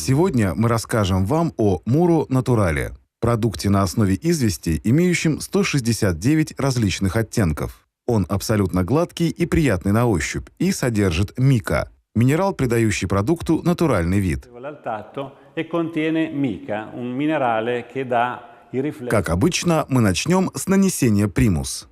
Сегодня мы расскажем вам о Muro Naturale, продукте на основе извести, имеющем 169 различных оттенков. Он абсолютно гладкий и приятный на ощупь и содержит мика – минерал, придающий продукту натуральный вид. Как обычно, мы начнем с нанесения примус.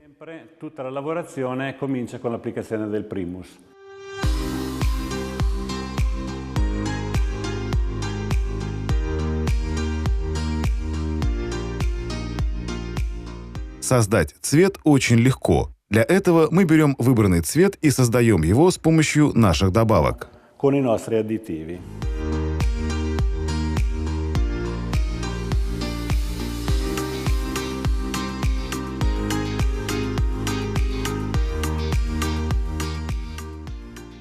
Создать цвет очень легко. Для этого мы берем выбранный цвет и создаем его с помощью наших добавок.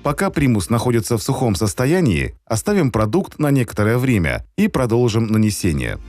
Пока примус находится в сухом состоянии, оставим продукт на некоторое время и продолжим нанесение.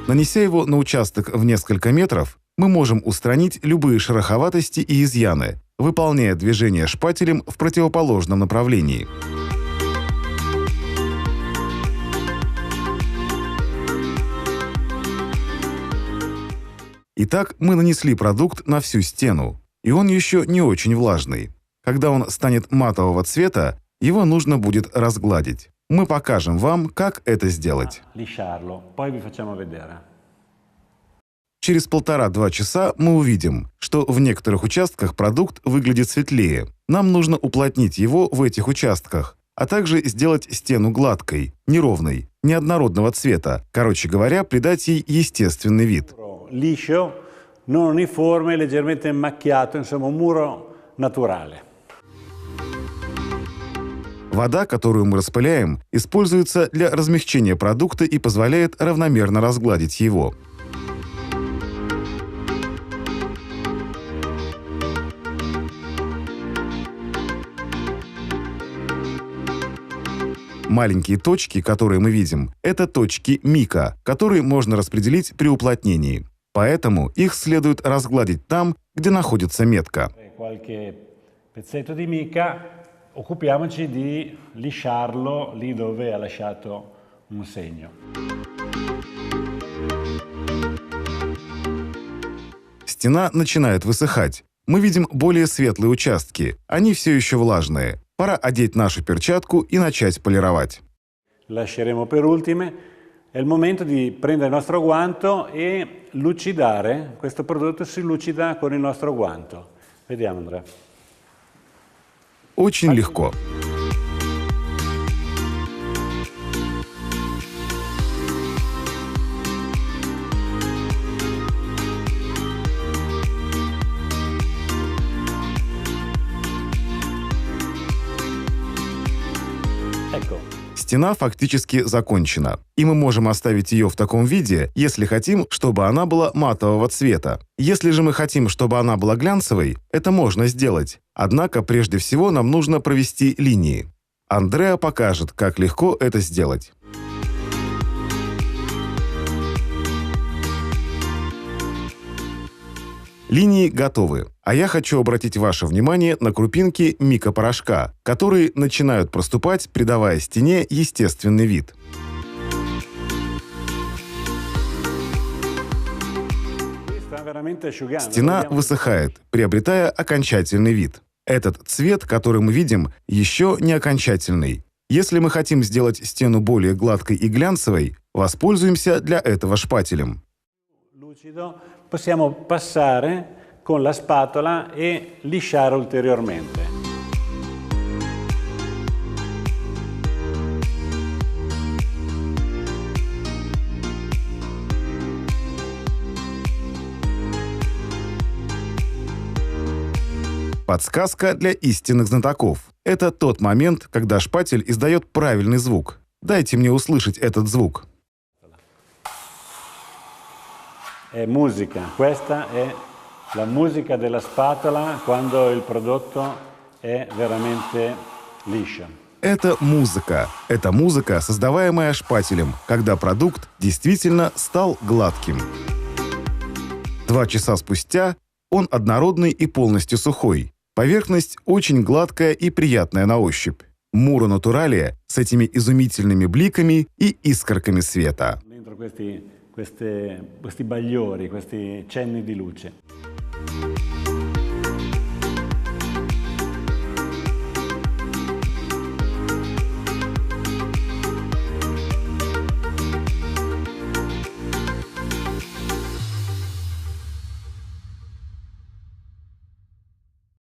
Нанеся его на участок в несколько метров, мы можем устранить любые шероховатости и изъяны, выполняя движение шпателем в противоположном направлении. Итак, мы нанесли продукт на всю стену, и он еще не очень влажный. Когда он станет матового цвета, его нужно будет разгладить. Мы покажем вам, как это сделать. Через 1,5–2 часа мы увидим, что в некоторых участках продукт выглядит светлее. Нам нужно уплотнить его в этих участках, а также сделать стену гладкой, неровной, неоднородного цвета. Короче говоря, придать ей естественный вид. Liscio, non uniforme, leggermente macchiato, insomma, un muro naturale. Вода, которую мы распыляем, используется для размягчения продукта и позволяет равномерно разгладить его. Маленькие точки, которые мы видим, это точки мика, которые можно распределить при уплотнении. Поэтому их следует разгладить там, где находится метка. Occupiamoci di lisciarlo lì dove ha lasciato un segno. Стена начинает высыхать. Мы видим более светлые участки. Они все еще влажные. Пора одеть нашу перчатку и начать полировать. Lasceremo per ultime. È il momento di prendere il nostro guanto e lucidare. Questo prodotto si lucida con il nostro guanto. Vediamo, Andrea. Очень легко. Стена фактически закончена, и мы можем оставить ее в таком виде, если хотим, чтобы она была матового цвета. Если же мы хотим, чтобы она была глянцевой, это можно сделать. Однако, прежде всего, нам нужно провести линии. Андреа покажет, как легко это сделать. Линии готовы, а я хочу обратить ваше внимание на крупинки микопорошка, которые начинают проступать, придавая стене естественный вид. Стена высыхает, приобретая окончательный вид. Этот цвет, который мы видим, еще не окончательный. Если мы хотим сделать стену более гладкой и глянцевой, воспользуемся для этого шпателем. Possiamo passare con la spatola e lisciare ulteriormente. Подсказка для истинных знатоков. Это тот момент, когда шпатель издает правильный звук. Дайте мне услышать этот звук. È musica, questa è la musica della spatola quando il prodotto è veramente liscio. Это музыка. Это музыка, создаваемая шпателем, когда продукт действительно стал гладким. 2 часа спустя он однородный и полностью сухой. Поверхность очень гладкая и приятная на ощупь. Muro Naturalia с этими изумительными бликами и искорками света. Dentro questi bagliori, questi cenni di luce.